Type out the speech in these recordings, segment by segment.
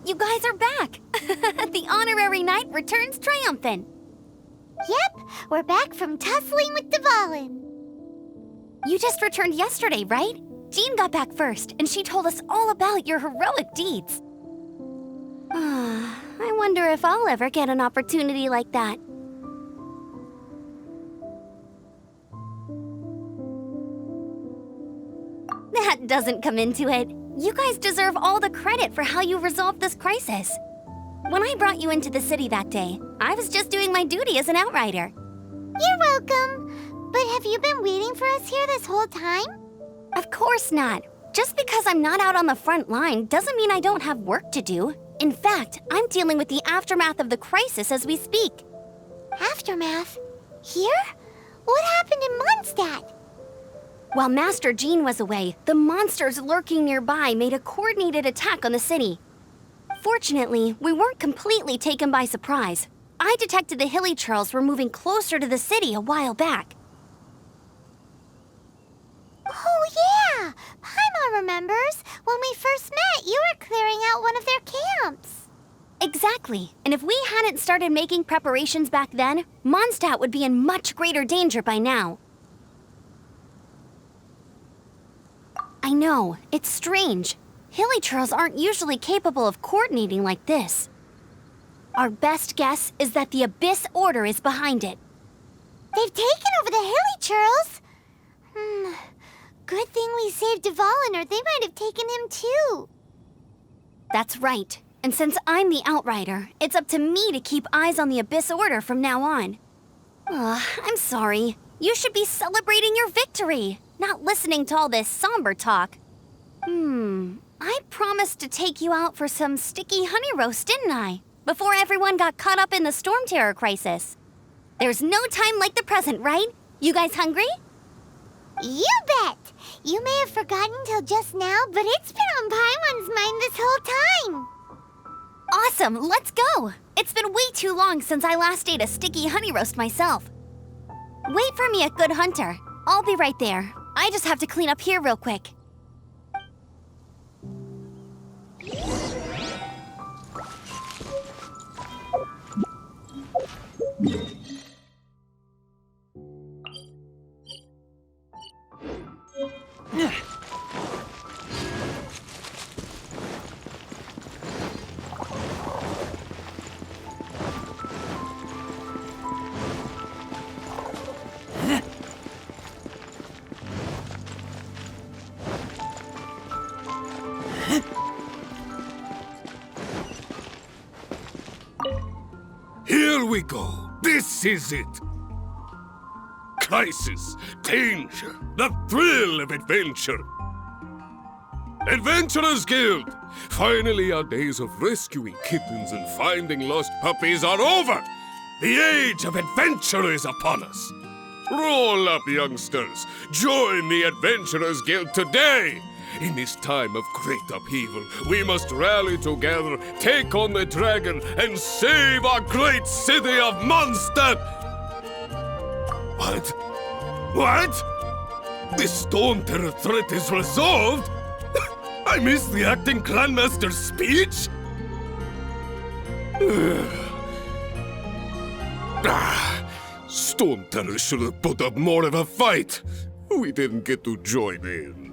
You guys are back! The honorary knight returns triumphant! Yep, we're back from tussling with Dvalin. You just returned yesterday, right? Jean got back first, and she told us all about your heroic deeds. I wonder if I'll ever get an opportunity like that. That doesn't come into it. You guys deserve all the credit for how you resolved this crisis. When I brought you into the city that day, I was just doing my duty as an outrider. You're welcome. But have you been waiting for us here this whole time? Of course not. Just because I'm not out on the front line doesn't mean I don't have work to do. In fact, I'm dealing with the aftermath of the crisis as we speak. Aftermath? Here? What happened in Mondstadt? While Master Jean was away, the monsters lurking nearby made a coordinated attack on the city. Fortunately, we weren't completely taken by surprise. I detected the Hilly Churls were moving closer to the city a while back. Oh yeah! Paimon remembers. When we first met, you were clearing out one of their camps. Exactly. And if we hadn't started making preparations back then, Mondstadt would be in much greater danger by now. I know, it's strange. Hilly Churls aren't usually capable of coordinating like this. Our best guess is that the Abyss Order is behind it. They've taken over the Hilly Churls? Good thing we saved Dvalin, or they might have taken him too. That's right. And since I'm the Outrider, it's up to me to keep eyes on the Abyss Order from now on. I'm sorry. You should be celebrating your victory, not listening to all this somber talk. I promised to take you out for some sticky honey roast, didn't I? Before everyone got caught up in the storm terror crisis. There's no time like the present, right? You guys hungry? You bet! You may have forgotten till just now, but it's been on Paimon's mind this whole time. Awesome, let's go! It's been way too long since I last ate a sticky honey roast myself. Wait for me at Good Hunter. I'll be right there. I just have to clean up here real quick. Here we go. This is it. Crisis, danger, the thrill of adventure. Adventurers Guild! Finally, our days of rescuing kittens and finding lost puppies are over! The age of adventure is upon us! Roll up, youngsters! Join the Adventurers Guild today! In this time of great upheaval, we must rally together, take on the dragon, and save our great city of Mondstadt! What? What? The storm terror threat is resolved? I missed the acting clanmaster's speech? Storm terror should have put up more of a fight. We didn't get to join in.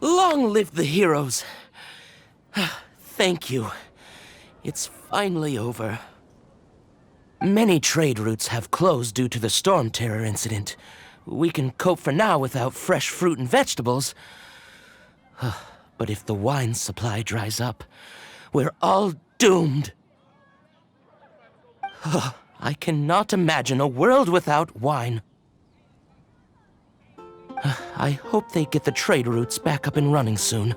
Long live the heroes. Thank you. It's finally over. Many trade routes have closed due to the storm terror incident. We can cope for now without fresh fruit and vegetables. But if the wine supply dries up, we're all doomed. I cannot imagine a world without wine. I hope they get the trade routes back up and running soon.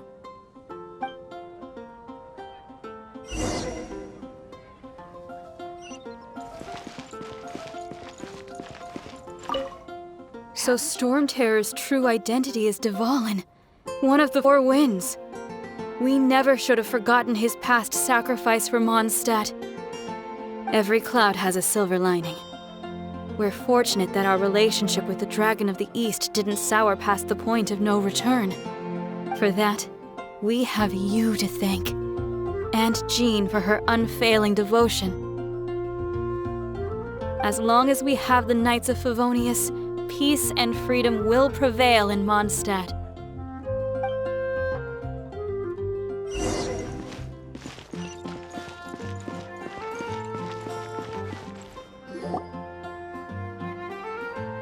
So Storm Terror's true identity is Dvalin, one of the Four Winds. We never should have forgotten his past sacrifice for Mondstadt. Every cloud has a silver lining. We're fortunate that our relationship with the Dragon of the East didn't sour past the point of no return. For that, we have you to thank. And Jean for her unfailing devotion. As long as we have the Knights of Favonius, peace and freedom will prevail in Mondstadt.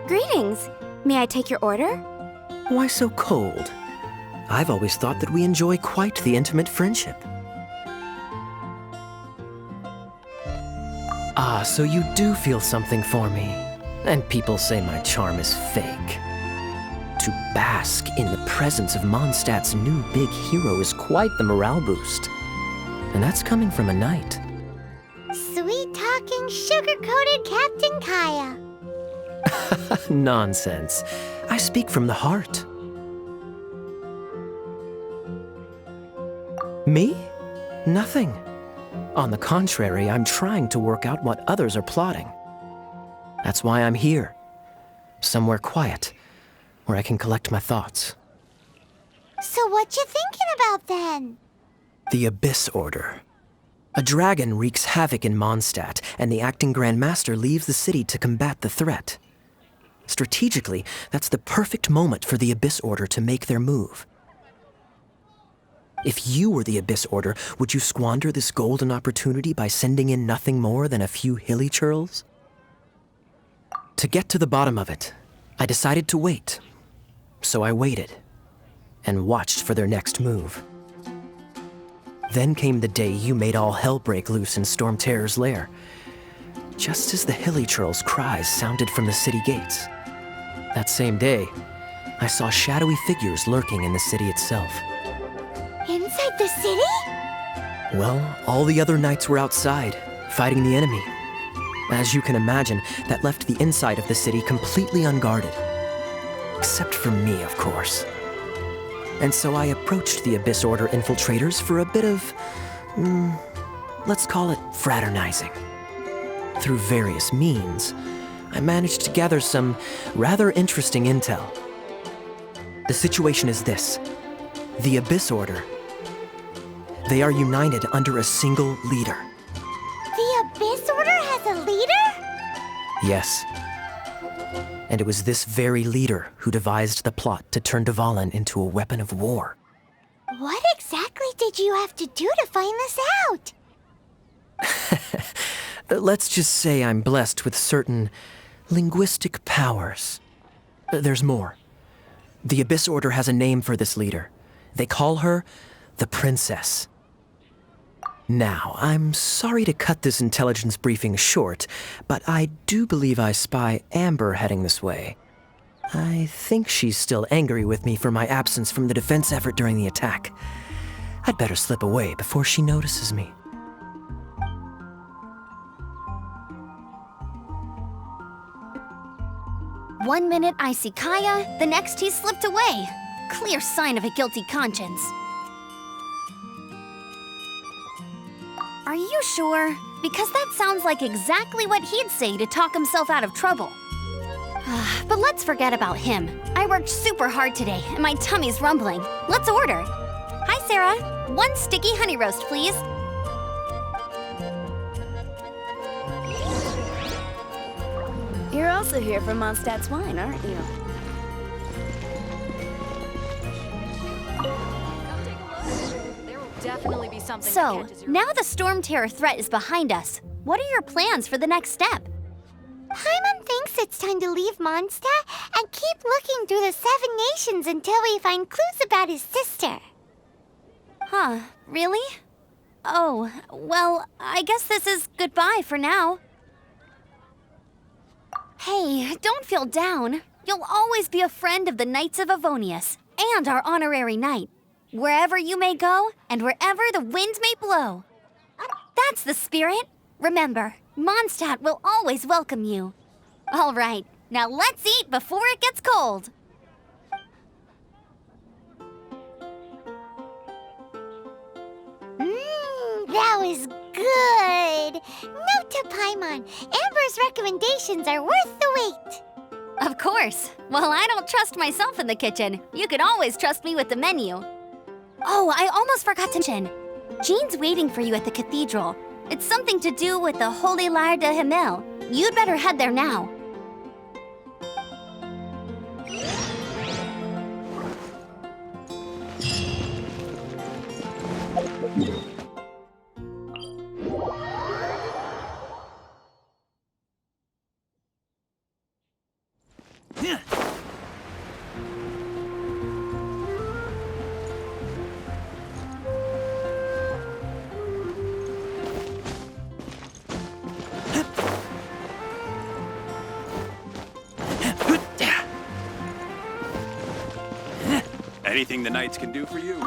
Greetings. May I take your order? Why so cold? I've always thought that we enjoy quite the intimate friendship. Ah, so you do feel something for me. And people say my charm is fake. To bask in the presence of Mondstadt's new big hero is quite the morale boost. And that's coming from a knight. Sweet-talking, sugar-coated Captain Kaya. Nonsense. I speak from the heart. Me? Nothing. On the contrary, I'm trying to work out what others are plotting. That's why I'm here. Somewhere quiet, where I can collect my thoughts. So what you thinking about then? The Abyss Order. A dragon wreaks havoc in Mondstadt, and the acting Grand Master leaves the city to combat the threat. Strategically, that's the perfect moment for the Abyss Order to make their move. If you were the Abyss Order, would you squander this golden opportunity by sending in nothing more than a few hilly churls? To get to the bottom of it, I decided to wait. So I waited, and watched for their next move. Then came the day you made all hell break loose in Storm Terror's lair, just as the hilly churls' cries sounded from the city gates. That same day, I saw shadowy figures lurking in the city itself. Inside the city? Well, all the other knights were outside, fighting the enemy. As you can imagine, that left the inside of the city completely unguarded. Except for me, of course. And so I approached the Abyss Order infiltrators for a bit of, let's call it fraternizing. Through various means, I managed to gather some rather interesting intel. The situation is this. The Abyss Order. They are united under a single leader. The Abyss Order has a leader? Yes. And it was this very leader who devised the plot to turn Dvalin into a weapon of war. What exactly did you have to do to find this out? Let's just say I'm blessed with certain linguistic powers. There's more. The Abyss Order has a name for this leader. They call her the Princess. Now, I'm sorry to cut this intelligence briefing short, but I do believe I spy Amber heading this way. I think she's still angry with me for my absence from the defense effort during the attack. I'd better slip away before she notices me. One minute I see Kaya, the next he's slipped away. Clear sign of a guilty conscience. Are you sure? Because that sounds like exactly what he'd say to talk himself out of trouble. But let's forget about him. I worked super hard today, and my tummy's rumbling. Let's order. Hi, Sarah. 1 sticky honey roast, please. You're also here for Mondstadt's wine, aren't you? There will definitely be something. So, now the Storm Terror threat is behind us. What are your plans for the next step? Paimon thinks it's time to leave Mondstadt and keep looking through the 7 nations until we find clues about his sister. Huh, really? Oh, well, I guess this is goodbye for now. Hey, don't feel down. You'll always be a friend of the Knights of Favonius and our honorary knight. Wherever you may go and wherever the wind may blow. That's the spirit. Remember, Mondstadt will always welcome you. All right, now let's eat before it gets cold. That was good. Note to at Paimon. Amber's recommendations are worth the wait. Of course. Well, I don't trust myself in the kitchen. You can always trust me with the menu. Oh, I almost forgot to mention. Jean's waiting for you at the cathedral. It's something to do with the Holy Lyre de Himmel. You'd better head there now. Anything the Knights can do for you?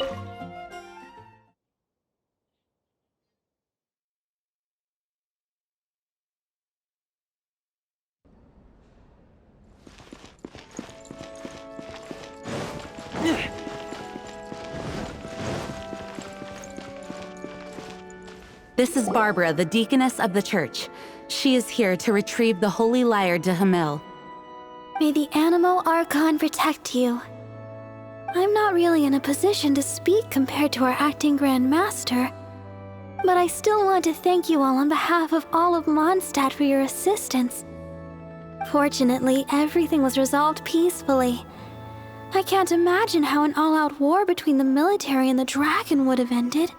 This is Barbara, the deaconess of the church. She is here to retrieve the Holy Lyre de Himmel. May the Animo Archon protect you. I'm not really in a position to speak compared to our acting Grand Master, but I still want to thank you all on behalf of all of Mondstadt for your assistance. Fortunately, everything was resolved peacefully. I can't imagine how an all-out war between the military and the dragon would have ended.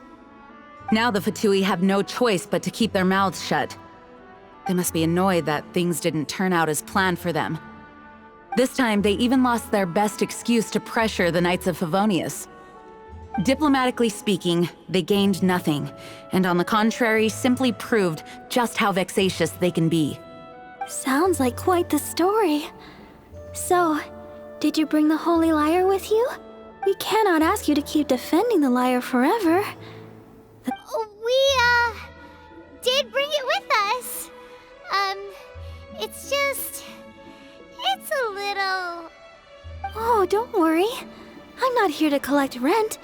Now the Fatui have no choice but to keep their mouths shut. They must be annoyed that things didn't turn out as planned for them. This time, they even lost their best excuse to pressure the Knights of Favonius. Diplomatically speaking, they gained nothing, and on the contrary, simply proved just how vexatious they can be. Sounds like quite the story. So, did you bring the Holy Lyre with you? We cannot ask you to keep defending the lyre forever. We, did bring it with us. It's a little... Oh, don't worry. I'm not here to collect rent.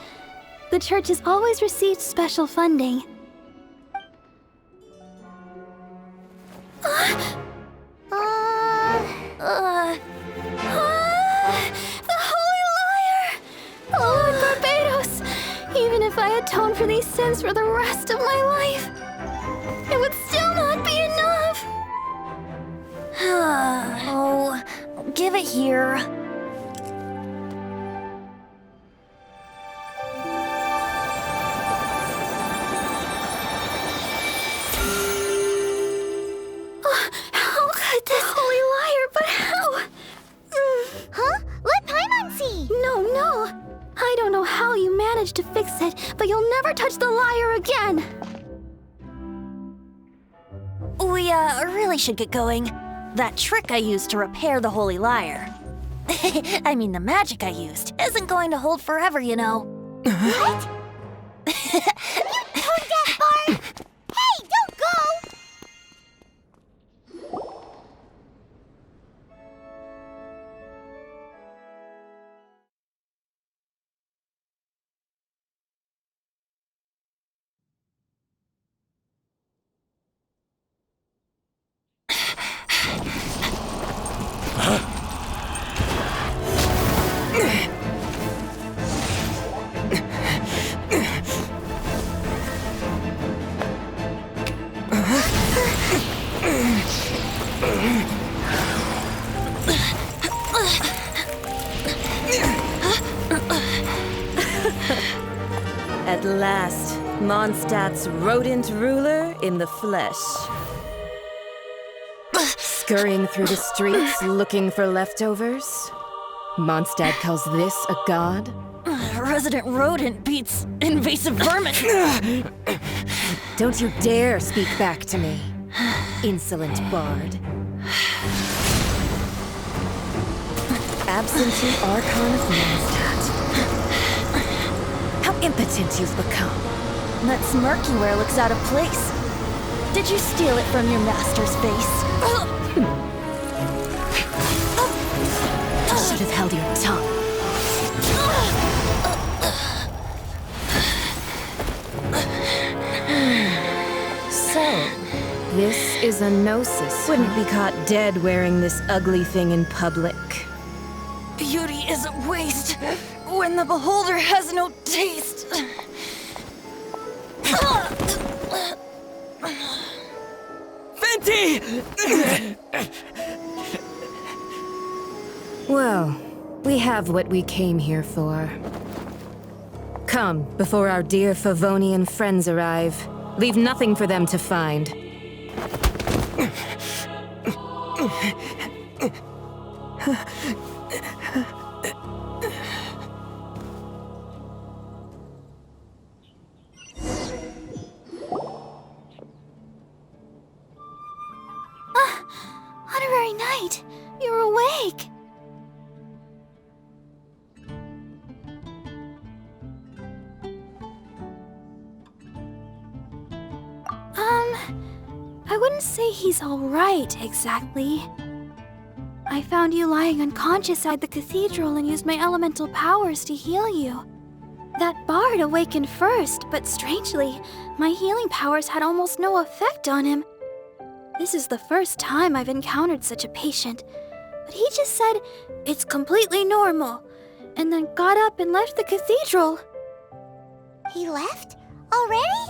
The church has always received special funding. The Holy Lyre! Lord Barbados! Even if I atoned for these sins for the rest of my life, it would still not be enough! Oh, give it here. How could this Holy Lyre, but how? Huh? Let Paimon see! No. I don't know how you managed to fix it, but you'll never touch the lyre again! We, really should get going. That trick I used to repair the Holy Lyre. I mean, the magic I used isn't going to hold forever, you know. What? You tone-deaf bard! Hey, don't go! At last, Mondstadt's rodent ruler in the flesh. Scurrying through the streets looking for leftovers? Mondstadt calls this a god? Resident rodent beats invasive vermin. Don't you dare speak back to me, insolent bard. Absentee Archon of Mondstadt. How impotent you've become. That smirky wear looks out of place. Did you steal it from your master's face? You should have held your tongue. So, This is a gnosis. Wouldn't be caught dead wearing this ugly thing in public. Beauty is a waste when the beholder has no taste. Fenty! Well, we have what we came here for. Come, before our dear Favonian friends arrive. Leave nothing for them to find. Honorary Knight, you're awake. I wouldn't say he's all right, exactly. I found you lying unconscious outside the cathedral and used my elemental powers to heal you. That bard awakened first, but strangely, my healing powers had almost no effect on him. This is the first time I've encountered such a patient, but he just said, "It's completely normal," and then got up and left the cathedral. He left? Already?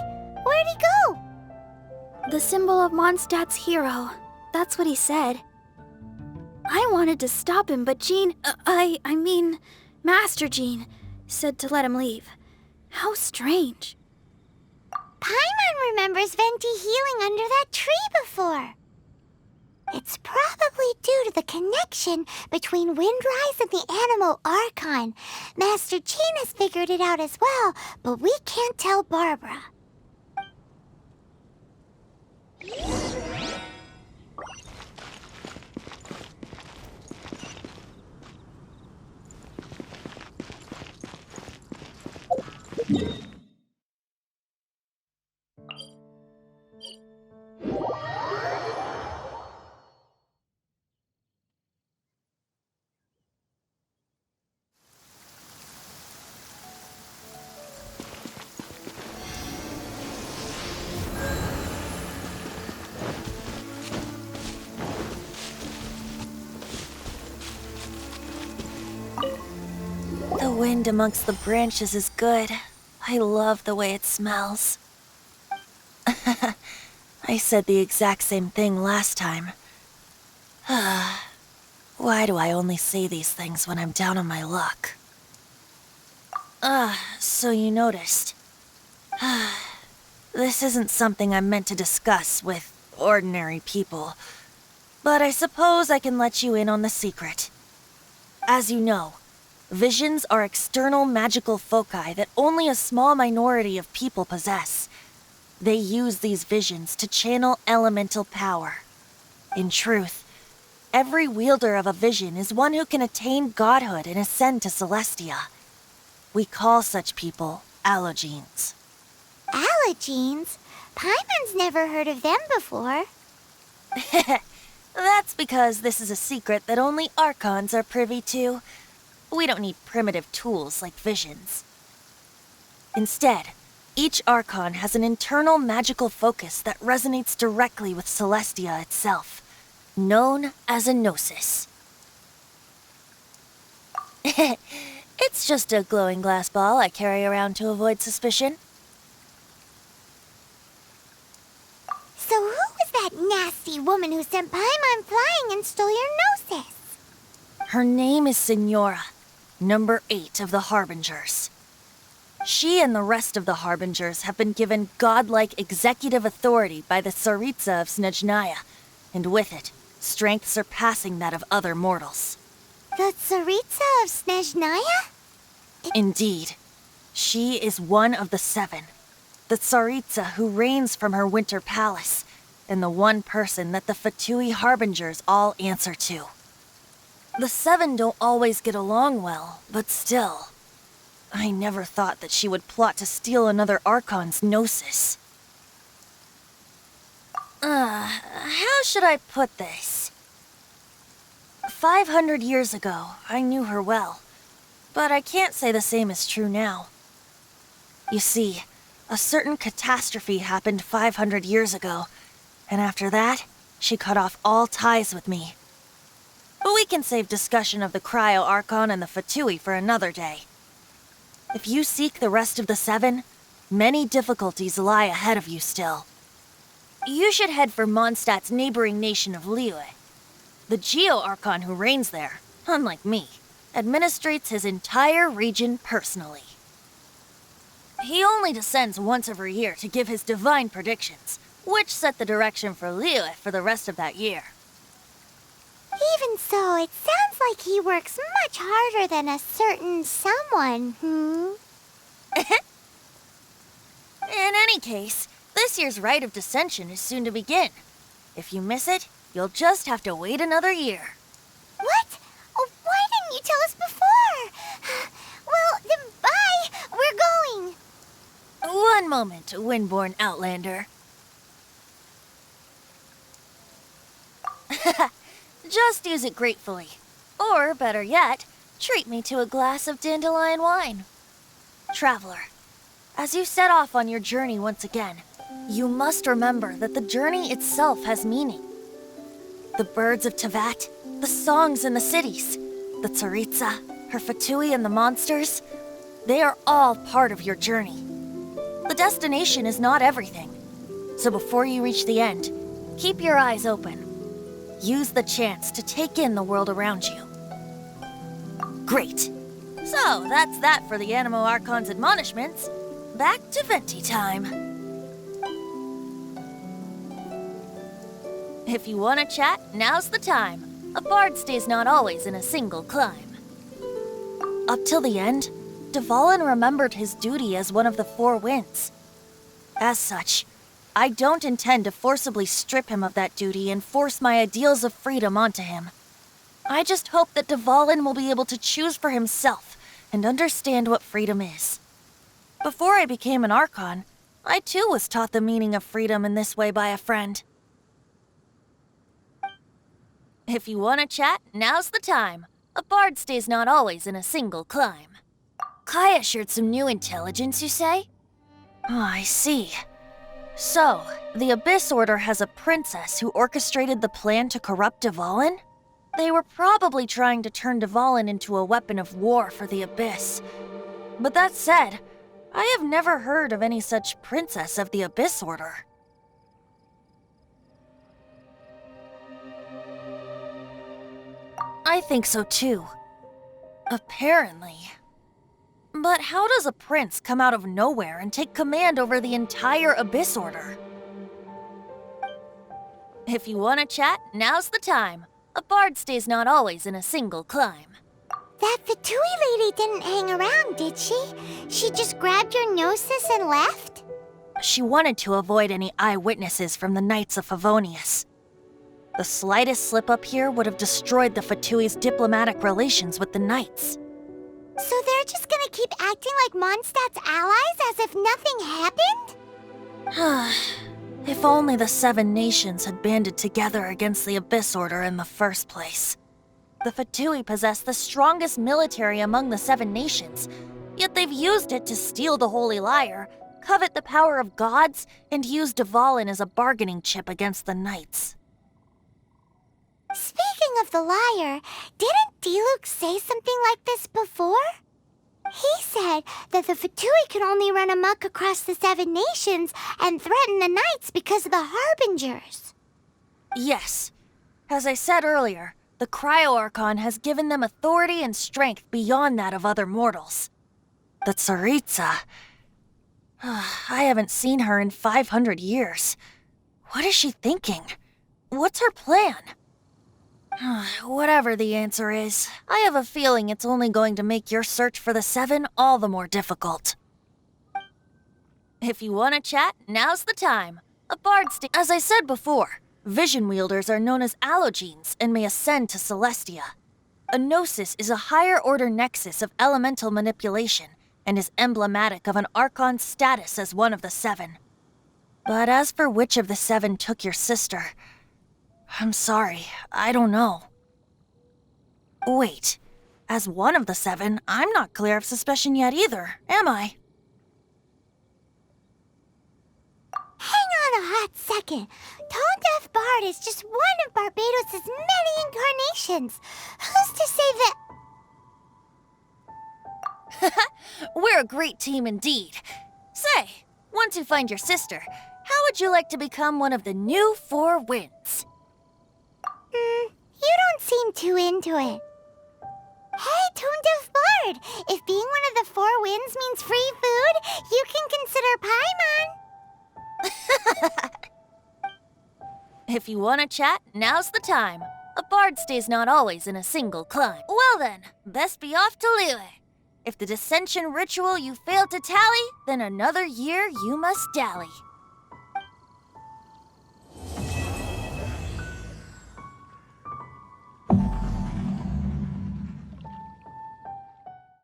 Where'd he go? The symbol of Mondstadt's hero. That's what he said. I wanted to stop him, but Jean, I mean, Master Jean, said to let him leave. How strange. Paimon remembers Venti healing under that tree before. It's probably due to the connection between Windrise and the Animal Archon. Master Jean has figured it out as well, but we can't tell Barbara. The wind amongst the branches is good. I love the way it smells. I said the exact same thing last time. Why do I only say these things when I'm down on my luck? So you noticed. This isn't something I'm meant to discuss with ordinary people, but I suppose I can let you in on the secret. As you know, visions are external magical foci that only a small minority of people possess. They use these visions to channel elemental power. In truth, every wielder of a vision is one who can attain godhood and ascend to Celestia. We call such people allogenes. Allogenes? Paimon's never heard of them before. That's because this is a secret that only Archons are privy to. We don't need primitive tools like visions. Instead, each Archon has an internal magical focus that resonates directly with Celestia itself, known as a gnosis. It's just a glowing glass ball I carry around to avoid suspicion. So who was that nasty woman who sent Paimon flying and stole your gnosis? Her name is Signora, number 8 of the Harbingers. She and the rest of the Harbingers have been given godlike executive authority by the Tsaritsa of Snezhnaya, and with it, strength surpassing that of other mortals. The Tsaritsa of Snezhnaya? Indeed. She is one of the 7, the Tsaritsa who reigns from her winter palace, and the one person that the Fatui Harbingers all answer to. The 7 don't always get along well, but still. I never thought that she would plot to steal another Archon's gnosis. How should I put this? 500 years ago, I knew her well, but I can't say the same is true now. You see, a certain catastrophe happened 500 years ago, And after that, she cut off all ties with me. But we can save discussion of the Cryo Archon and the Fatui for another day. If you seek the rest of the seven, many difficulties lie ahead of you still. You should head for Mondstadt's neighboring nation of Liyue. The Geo Archon who reigns there, unlike me, administrates his entire region personally. He only descends once every year to give his divine predictions, which set the direction for Liyue for the rest of that year. Even so, it sounds like he works much harder than a certain someone, In any case, this year's Rite of Descension is soon to begin. If you miss it, you'll just have to wait another year. What? Oh, why didn't you tell us before? Well, then bye! We're going! One moment, Windborn Outlander. Just use it gratefully. Or, better yet, treat me to a glass of dandelion wine. Traveler, as you set off on your journey once again, you must remember that the journey itself has meaning. The birds of Tevat, the songs in the cities, the Tsaritsa, her Fatui and the monsters, they are all part of your journey. The destination is not everything. So before you reach the end, keep your eyes open. Use the chance to take in the world around you. Great. So, that's that for the Animo Archon's admonishments. Back to Venti time. If you want to chat, now's the time. A bard stays not always in a single climb. Up till the end, Dvalin remembered his duty as one of the Four Winds. As such, I don't intend to forcibly strip him of that duty and force my ideals of freedom onto him. I just hope that Dvalin will be able to choose for himself and understand what freedom is. Before I became an Archon, I too was taught the meaning of freedom in this way by a friend. If you want to chat, now's the time. A bard stays not always in a single climb. Kaya shared some new intelligence, you say? Oh, I see. So, the Abyss Order has a princess who orchestrated the plan to corrupt Dvalin? They were probably trying to turn Dvalin into a weapon of war for the Abyss. But that said, I have never heard of any such princess of the Abyss Order. I think so too. Apparently. But how does a prince come out of nowhere and take command over the entire Abyss Order? If you want to chat, now's the time. A bard stays not always in a single climb. That Fatui lady didn't hang around, did she? She just grabbed your gnosis and left? She wanted to avoid any eyewitnesses from the Knights of Favonius. The slightest slip-up here would have destroyed the Fatui's diplomatic relations with the Knights. So they're just gonna keep acting like Mondstadt's allies as if nothing happened? If only the Seven Nations had banded together against the Abyss Order in the first place. The Fatui possess the strongest military among the Seven Nations, yet they've used it to steal the Holy Lyre, covet the power of gods, and use Dvalin as a bargaining chip against the Knights. Speaking of the lyre, didn't Diluc say something like this before? He said that the Fatui could only run amok across the Seven Nations and threaten the Knights because of the Harbingers. Yes. As I said earlier, the Cryo Archon has given them authority and strength beyond that of other mortals. The Tsaritsa... I haven't seen her in 500 years. What is she thinking? What's her plan? Whatever the answer is, I have a feeling it's only going to make your search for the Seven all the more difficult. If you want to chat, now's the time. A bard As I said before, vision wielders are known as allogenes and may ascend to Celestia. A gnosis is a higher-order nexus of elemental manipulation and is emblematic of an Archon's status as one of the Seven. But as for which of the Seven took your sister... I'm sorry, I don't know. Wait, as one of the Seven, I'm not clear of suspicion yet either, am I? Hang on a hot second. Tone Deaf Bard is just one of Barbados' many incarnations. Who's to say that... We're a great team indeed. Say, once you find your sister, how would you like to become one of the new Four Winds? You don't seem too into it. Hey, Tone Deaf Bard! If being one of the Four Winds means free food, you can consider Paimon. If you want to chat, now's the time. A bard stays not always in a single clime. Well then, best be off to Liyue. If the dissension ritual you failed to tally, then another year you must dally.